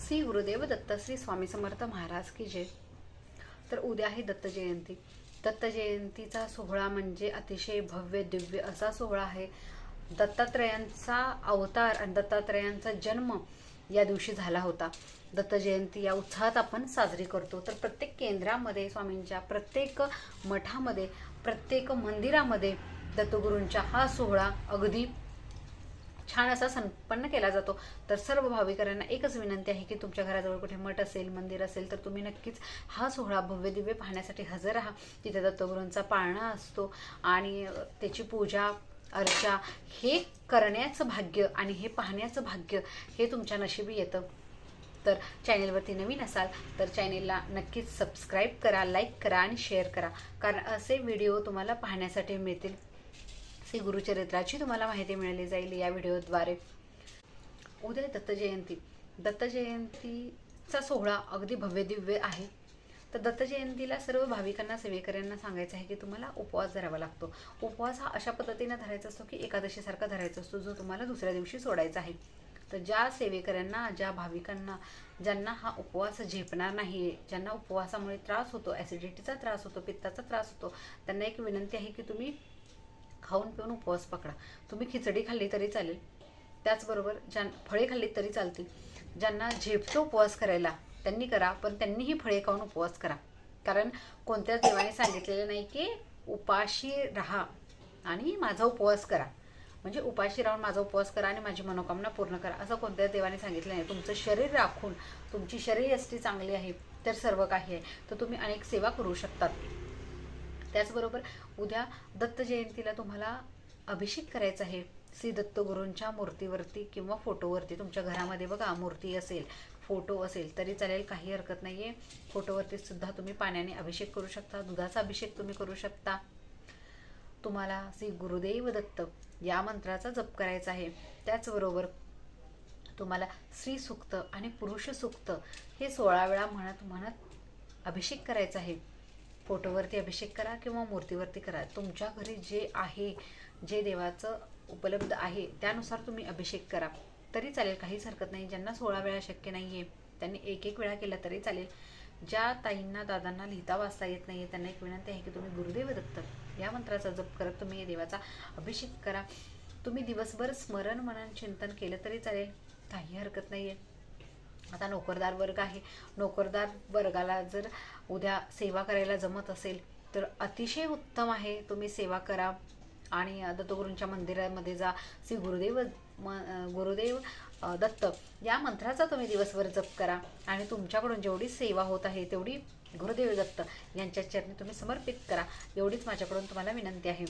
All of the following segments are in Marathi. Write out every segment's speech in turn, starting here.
श्री गुरुदेव दत्त श्री स्वामी समर्थ महाराज की जय। तर उद्या आहे दत्त जयंती। दत्त जयंतीचा सोहळा म्हणजे अतिशय भव्य दिव्य असा सोहळा आहे। दत्तात्रयांचा अवतार आणि दत्तात्रयांचा जन्म या दिवशी झाला होता। दत्त जयंती या उत्साहात आपण साजरी करतो। तर प्रत्येक केंद्रामध्ये स्वामींच्या, प्रत्येक मठामध्ये, प्रत्येक मंदिरामध्ये दत्तगुरूंचा हा सोहळा अगदी छान असा संपन्न केला जातो। तर सर्व भाविकांना एकच विनंती आहे की तुमच्या घराजवळ कुठे मठ असेल, मंदिर असेल तर तुम्ही नक्कीच हा सोहळा भव्य दिव्य पाहण्यासाठी हजर राहा। तिथे दत्तगुरूंचा पाळणा असतो आणि त्याची पूजा अर्चा हे करण्याचं भाग्य आणि हे पाहण्याचं भाग्य हे तुमच्या नशिबी येतं। तर चॅनेलवरती नवीन असाल तर चॅनेलला नक्कीच सबस्क्राईब करा, लाईक करा आणि शेअर करा, कारण असे व्हिडिओ तुम्हाला पाहण्यासाठी मिळतील। श्री गुरुचरित्राची तुम्हाला माहिती मिळाली जाईल या व्हिडिओद्वारे। उद्या दत्त जयंती। दत्त जयंतीचा सोहळा अगदी भव्य दिव्य आहे। तर दत्त जयंतीला सर्व भाविकांना, सेवेकऱ्यांना सांगायचं आहे की तुम्हाला उपवास धरावा लागतो। उपवास हा अशा पद्धतीने धरायचा असतो की एकादशीसारखा धरायचा असतो, जो तुम्हाला दुसऱ्या दिवशी सोडायचा आहे। तर ज्या सेवेकऱ्यांना, ज्या भाविकांना ज्यांना हा उपवास झेपणार नाही, ज्यांना उपवासामुळे त्रास होतो, ॲसिडिटीचा त्रास होतो, पित्ताचा त्रास होतो, त्यांना एक विनंती आहे की तुम्ही खाऊन पिऊन उपवास पकडा। तुम्ही खिचडी खाल्ली तरी चालेल, त्याचबरोबर फळे खाल्ली तरी चालतील। ज्यांना झेपतो उपवास करायला त्यांनी करा, पण त्यांनीही फळे खाऊन उपवास करा, कारण कोणत्याच देवाने सांगितलेलं नाही की उपाशी राहा आणि माझा उपवास करा, म्हणजे उपाशी राहून माझा उपवास करा आणि माझी मनोकामना पूर्ण करा, असं कोणत्याच देवाने सांगितलं नाही। तुमचं शरीर राखून, तुमची शरीरयष्टी चांगली आहे तर सर्व काही आहे, तर तुम्ही अनेक सेवा करू शकतात। त्याचबरोबर उद्या दत्त जयंतीला तुम्हाला अभिषेक करायचा आहे श्री दत्तगुरूंच्या मूर्तीवरती किंवा फोटोवरती। तुमच्या घरामध्ये बघा मूर्ती असेल, फोटो असेल तरी चालेल, काही हरकत नाही आहे। फोटोवरती सुद्धा तुम्ही पाण्याने अभिषेक करू शकता, दुधाचा अभिषेक तुम्ही करू शकता। तुम्हाला श्री गुरुदेव दत्त या मंत्राचा जप करायचा आहे। त्याचबरोबर तुम्हाला श्री सूक्त आणि पुरुष सूक्त हे 16 वेळा म्हणत म्हणत अभिषेक करायचा आहे। फोटोवरती अभिषेक करा किंवा मूर्तीवरती करा, तुमच्या घरी जे आहे, जे देवाचं उपलब्ध आहे त्यानुसार तुम्ही अभिषेक करा तरी चालेल, काहीच हरकत नाही। ज्यांना 16 वेळा शक्य नाही आहे त्यांनी एक वेळा केला तरी चालेल। ज्या ताईंना, दादांना लिहिता वाचता येत नाही त्यांना एक विनंती आहे की तुम्ही गुरुदेव दत्त या मंत्राचा जप करत तुम्ही देवाचा अभिषेक करा। तुम्ही दिवसभर स्मरण, मनन, चिंतन केलं तरी चालेल, काही हरकत नाही आहे। आता नोकरदार वर्ग आहे, नोकरदार वर्गाला जर उद्या सेवा करायला जमत असेल तर अतिशय उत्तम आहे, तुम्ही सेवा करा आणि दत्तगुरूंच्या मंदिरामध्ये जा। श्री गुरुदेव दत्त या मंत्राचा तुम्ही दिवसभर जप करा आणि तुमच्याकडून जेवढी सेवा होत आहे तेवढी गुरुदेव दत्त यांच्या चरणी तुम्ही समर्पित करा, एवढीच माझ्याकडून तुम्हाला विनंती आहे।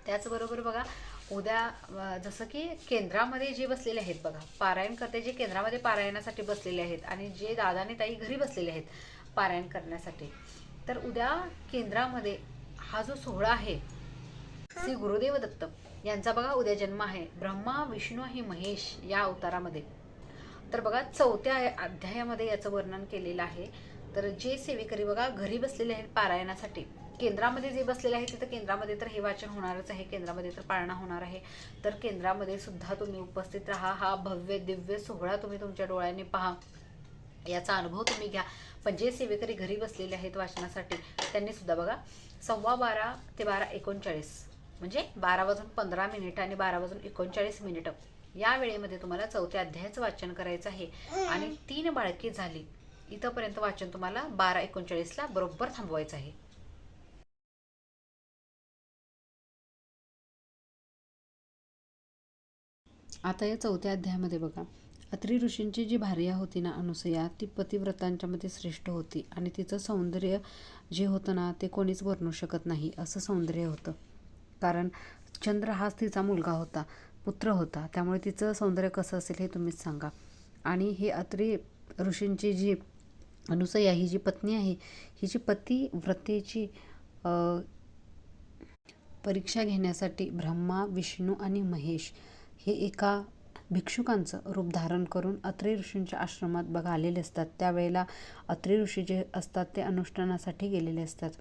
त्याचबरोबर बघा उद्या जसं की केंद्रामध्ये जे बसलेले आहेत बघा, पारायण करते जे केंद्रामध्ये पारायणासाठी बसलेले आहेत आणि जे दादा आणि ताई घरी बसलेले आहेत पारायण करण्यासाठी, तर उद्या केंद्रामध्ये हा जो सोहळा आहे श्री गुरुदेव दत्त यांचा बघा उद्या जन्म आहे। ब्रह्मा, विष्णू आणि महेश या अवतारामध्ये। तर बघा 4थ्या अध्यायामध्ये याचं वर्णन केलेलं आहे। तर जे सेवेकरी बघा घरी बसलेले आहेत पारायणासाठी, केंद्रामध्ये जे बसलेले आहेत तिथं केंद्रामध्ये तर हे वाचन होणारच आहे, केंद्रामध्ये तर पाळणा होणार आहे, तर केंद्रामध्ये सुद्धा तुम्ही उपस्थित राहा। हा भव्य दिव्य सोहळा तुम्ही तुमच्या डोळ्यांनी पहा, याचा अनुभव तुम्ही घ्या। पण जे सेवेकरी घरी बसलेले आहेत वाचनासाठी त्यांनी सुद्धा बघा 12:15 ते 12:39 म्हणजे 12:15 आणि 12:39 या वेळेमध्ये तुम्हाला 4थ्या अध्यायाचं वाचन करायचं आहे आणि 3 बाळके झाली इथंपर्यंत वाचन तुम्हाला 12:39 बरोबर थांबवायचं आहे। आता या 4थ्या अध्यायामध्ये बघा, अत्री ऋषींची जी भार्या होती ना अनुसया, ती पतिव्रतांच्या मध्ये श्रेष्ठ होती आणि तिचं सौंदर्य जे होतं ना ते कोणीच वर्णू शकत नाही असं सौंदर्य होतं, कारण चंद्र हाच तिचा मुलगा होता, पुत्र होता, त्यामुळे तिचं सौंदर्य कसं असेल हे तुम्हीच सांगा। आणि हे अत्री ऋषींची जी अनुसया ही जी पत्नी आहे, ही जी पतिव्रतेची परीक्षा घेण्यासाठी ब्रह्मा, विष्णू आणि महेश हे एका भिक्षुकांचं रूप धारण करून अत्री ऋषींच्या आश्रमात बघा आलेले असतात। त्यावेळेला अत्री ऋषी जे असतात ते अनुष्ठानासाठी गेलेले असतात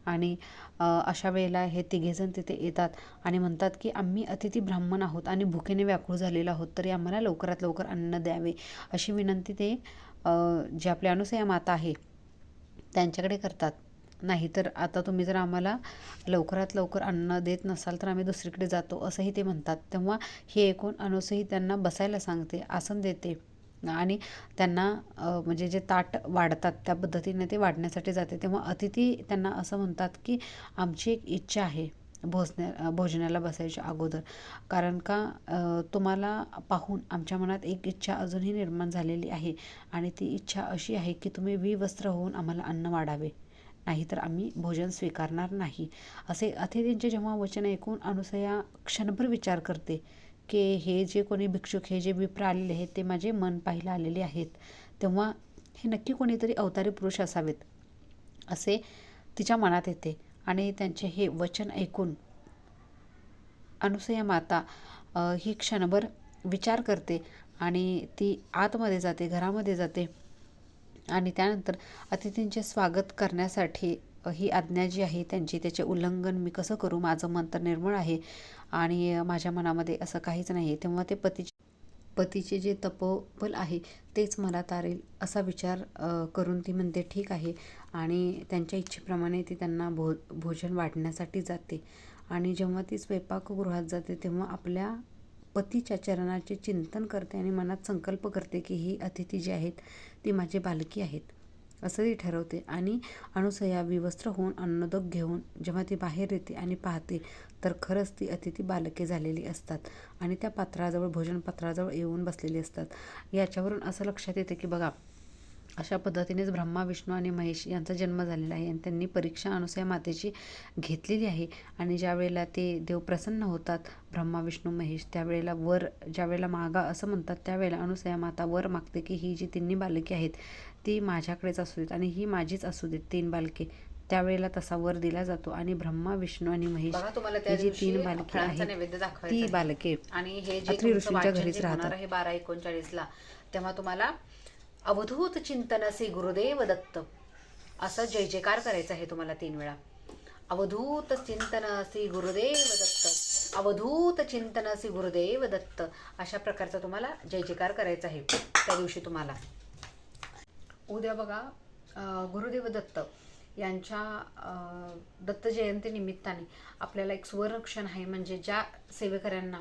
आणि अशा वेळेला हे तिघेजण तिथे येतात आणि म्हणतात की आम्ही अतिथी ब्राह्मण आहोत आणि भुकेने व्याकुळ झालेलो आहोत, तरी आम्हाला लवकरात लवकर अन्न द्यावे अशी विनंती ते जे आपले अनुसया माता आहे त्यांच्याकडे करतात. नाहीतर आता तुम्ही जर आम्हाला लवकरात लवकर अन्न देत नसाल तर आम्ही दुसरीकडे जातो असंही ते म्हणतात. तेव्हा हे ऐकून अनुसई त्यांना बसायला सांगते, आसन देते आणि त्यांना म्हणजे जे ताट वाढतात त्या पद्धतीने ते वाढण्यासाठी जाते. तेव्हा अतिथी त्यांना असं म्हणतात की आमची एक इच्छा आहे भोजनाला बसायच्या अगोदर, कारण का तुम्हाला पाहून आमच्या मनात एक इच्छा अजूनही निर्माण झालेली आहे आणि ती इच्छा अशी आहे की तुम्ही विवस्त्र होऊन आम्हाला अन्न वाढावे, नाहीतर आम्ही भोजन स्वीकारणार नाही. असे अतिथींचे जेव्हा वचन ऐकून अनुसया क्षणभर विचार करते की हे जे कोणी भिक्षुक, हे जे विप्र आलेले आहेत ते माझे मन पाहायला आलेले आहेत, तेव्हा हे नक्की कोणीतरी अवतारी पुरुष असावेत असे तिच्या मनात येते. आणि त्यांचे हे वचन ऐकून अनुसया माता ही क्षणभर विचार करते आणि ती आतमध्ये जाते, घरामध्ये जाते आणि त्यानंतर अतिथींचे स्वागत करण्यासाठी ही आज्ञा जी आहे त्यांची, त्याचे उल्लंघन मी कसं करू, माझं मन तर निर्मळ आहे आणि माझ्या मनामध्ये असं काहीच नाही आहे. तेव्हा ते पतीचे जे तपोबल आहे तेच मला तारेल असा विचार करून ती म्हणते ठीक आहे आणि त्यांच्या इच्छेप्रमाणे ती त्यांना भोजन वाढण्यासाठी जाते. आणि जेव्हा ती स्वयंपाकगृहात जाते तेव्हा आपल्या पतीच्या चरणाचे चिंतन करते आणि मनात संकल्प करते की ही अतिथी जी आहेत ती माझी बालकी आहेत असं ती ठरवते. आणि अनुसया विवस्त्र होऊन अन्नोदक घेऊन जेव्हा ती बाहेर येते आणि पाहते तर खरंच ती अतिथी बालके झालेली असतात आणि त्या पात्राजवळ, भोजन पात्राजवळ येऊन बसलेली असतात. याच्यावरून असं लक्षात येते की बघा, अशा पद्धतीनेच ब्रह्मा, विष्णू आणि महेश यांचा जन्म झालेला आहे आणि त्यांनी परीक्षा अनुसया मातेची घेतलेली आहे. आणि ज्या वेळेला ते देव प्रसन्न होतात, ब्रह्मा, विष्णू, महेश, त्यावेळेला वर ज्या वेळेला मागा असं म्हणतात त्यावेळेला अनुसया माता वर मागते की ही जी तिन्ही बालके आहेत ती माझ्याकडेच असू देत आणि ही माझीच असू देत 3 बालके. त्यावेळेला तसा वर दिला जातो आणि ब्रह्मा, विष्णू आणि महेश ही जी 3 बालके आहेत ती बालके आणि हे अत्रि ऋषींच्या घरीच राहतात. हे 12:39 तेव्हा तुम्हाला अवधूत चिंतन श्री गुरुदेव दत्त असं जय जयकार करायचं आहे तुम्हाला 3 वेळा. अवधूत चिंतन श्री गुरुदेव दत्त, अवधूत चिंतन श्री गुरुदेव दत्त अशा प्रकारचा तुम्हाला जय जयकार करायचा आहे त्या दिवशी तुम्हाला. उद्या बघा गुरुदेव दत्त यांच्या दत्त जयंती निमित्ताने आपल्याला एक सुवर्णक्षण आहे. म्हणजे ज्या सेवेकऱ्यांना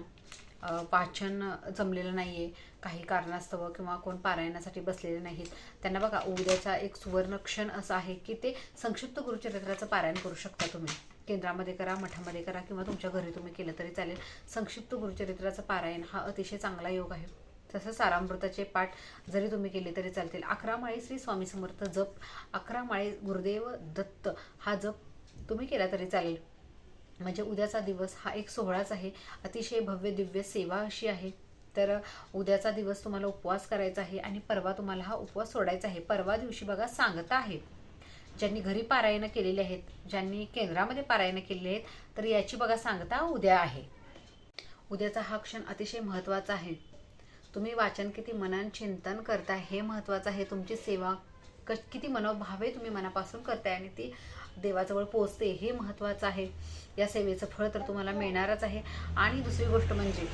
वाचन जमलेलं नाही आहे काही कारणास्तव किंवा कोण पारायणासाठी बसलेले नाहीत, त्यांना बघा उद्याचा एक सुवर्णक्षण असा आहे की ते संक्षिप्त गुरुचरित्राचं पारायण करू शकता तुम्ही. केंद्रामध्ये करा, मठामध्ये करा किंवा तुमच्या घरी तुम्ही केलं तरी चालेल. संक्षिप्त गुरुचरित्राचं पारायण हा अतिशय चांगला योग आहे. तसं सारामृताचे पाठ जरी तुम्ही केले तरी चालतील. 11 माळी श्री स्वामी समर्थ जप, 11 माळी गुरुदेव दत्त हा जप तुम्ही केला तरी चालेल. म्हणजे उद्याचा दिवस हा एक सोहळाच आहे. अतिशय भव्य दिव्य सेवा अशी आहे. तर उद्याचा दिवस तुम्हाला उपवास करायचा आहे आणि परवा तुम्हाला हा उपवास सोडायचा आहे. परवा दिवशी बघा सांगता आहे, ज्यांनी घरी पारायण केलेले आहेत, ज्यांनी केंद्रामध्ये पारायण केलेले आहेत, तर याची बघा सांगता उद्या आहे. उद्याचा हा क्षण अतिशय महत्त्वाचा आहे. तुम्ही वाचन किती मनन चिंतन करताय हे महत्त्वाचं आहे. तुमची सेवा किती मनोभावे तुम्ही मनापासून करताय आणि ती देवाजवळ पोहोचते हे महत्त्वाचं आहे. या सेवेचं फळ तर तुम्हाला मिळणारच आहे. आणि दुसरी गोष्ट म्हणजे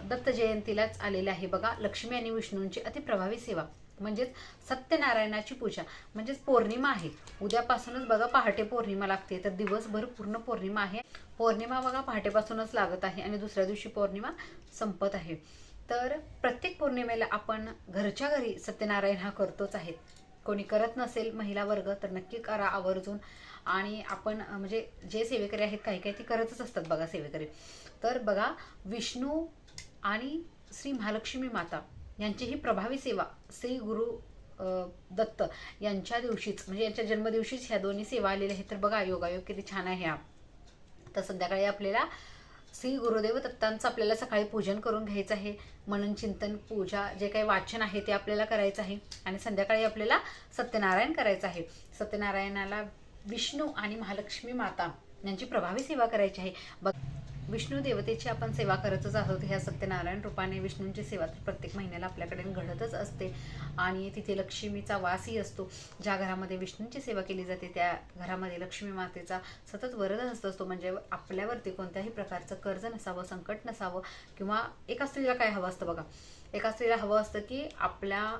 दत्त जयंतीलाच आलेले आहे बघा लक्ष्मी आणि विष्णूंची अतिप्रभावी सेवा, म्हणजेच सत्यनारायणाची पूजा. म्हणजेच पौर्णिमा आहे उद्यापासूनच बघा, पहाटे पौर्णिमा लागते तर दिवसभर पूर्ण पौर्णिमा आहे. पौर्णिमा बघा पहाटेपासूनच लागत आहे आणि दुसऱ्या दिवशी पौर्णिमा संपत आहे. तर प्रत्येक पौर्णिमेला आपण घरच्या घरी सत्यनारायण हा करतोच आहे. कोणी करत नसेल महिला वर्ग तर नक्की करा आवर्जून. आणि आपण म्हणजे जे सेवेकरी आहेत काही काही ती करतच असतात बघा सेवेकरी. तर बघा विष्णू आणि श्री महालक्ष्मी माता यांची ही प्रभावी सेवा श्री गुरु दत्त यांच्या दिवशीच म्हणजे यांच्या जन्मदिवशीच ह्या दोन्ही सेवा आलेल्या आहेत. तर बघा योगायोग किती छान आहे हा. तर संध्याकाळी आपल्याला श्री गुरुदेव दत्तांचं आपल्याला सकाळी पूजन करून घ्यायचं आहे. मनन चिंतन पूजा जे काही वाचन आहे ते आपल्याला करायचं आहे आणि संध्याकाळी आपल्याला सत्यनारायण करायचं आहे. सत्यनारायणाला विष्णू आणि महालक्ष्मी माता यांची प्रभावी सेवा करायची आहे. विष्णू देवतेची आपण सेवा करतच आहोत. ह्या सत्यनारायण रूपाने विष्णूंची सेवा तर प्रत्येक महिन्याला आपल्याकडे घडतच असते आणि तिथे लक्ष्मीचा वासही असतो. ज्या घरामध्ये विष्णूंची सेवा केली जाते त्या घरामध्ये लक्ष्मी मातेचा सतत वरदहस्त असतो. म्हणजे आपल्यावरती कोणत्याही प्रकारचं कर्ज नसावं, संकट नसावं. किंवा एका स्त्रीला काय हवं असतं बघा, एका स्त्रीला हवं असतं की आपल्या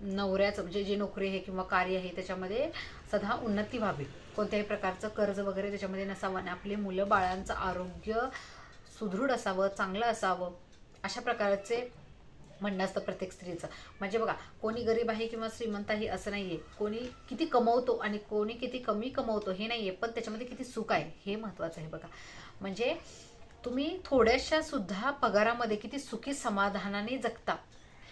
नवऱ्याचं म्हणजे जे नोकरी आहे किंवा कार्य आहे त्याच्यामध्ये सदा उन्नती व्हावी, कोणत्याही प्रकारचं कर्ज वगैरे त्याच्यामध्ये नसावं आणि आपले मुलं बाळांचं आरोग्य सुदृढ असावं, चांगलं असावं, अशा प्रकारचे म्हणणं असतं प्रत्येक स्त्रीचं. म्हणजे बघा, कोणी गरीब आहे किंवा श्रीमंत आहे असं नाहीये, कोणी किती कमवतो आणि कोणी किती कमी कमवतो हे नाहीये, पण त्याच्यामध्ये किती सुख आहे हे महत्त्वाचं आहे बघा. म्हणजे तुम्ही थोड्याशा सुद्धा पगारामध्ये किती सुखी समाधानाने जगता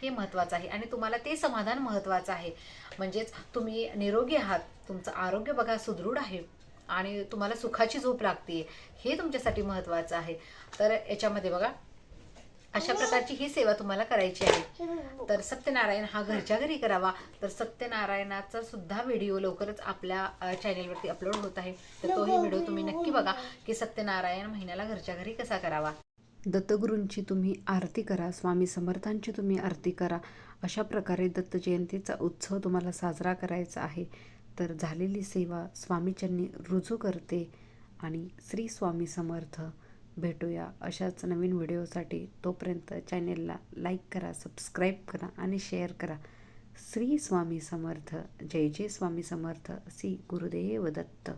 हे महत्त्वाचं आहे आणि तुम्हाला ते समाधान महत्त्वाचं आहे. म्हणजेच तुम्ही निरोगी आहात, तुमचं आरोग्य बघा सुदृढ आहे आणि तुम्हाला सुखाची झोप लागते, हे तुमच्यासाठी महत्त्वाचं आहे. तर याच्यामध्ये बघा अशा प्रकारची ही सेवा तुम्हाला करायची आहे. तर सत्यनारायण हा घरच्या घरी करावा. तर सत्यनारायणाचा सुद्धा व्हिडिओ लवकरच आपल्या चॅनेलवरती अपलोड होत आहे. तर तोही व्हिडिओ तुम्ही नक्की बघा की सत्यनारायण महिन्याला घरच्या घरी कसा करावा. दत्तगुरूंची तुम्ही आरती करा, स्वामी समर्थांची तुम्ही आरती करा. अशा प्रकारे दत्त जयंतीचा उत्सव तुम्हाला साजरा करायचा आहे. तर झालेली सेवा स्वामीचरणी रुजू करते आणि श्री स्वामी समर्थ. भेटूया अशाच नवीन व्हिडिओसाठी. तोपर्यंत चॅनेलला लाईक करा, सबस्क्राईब करा आणि शेअर करा. श्री स्वामी समर्थ. जय जय स्वामी समर्थ. श्री गुरुदेव दत्त.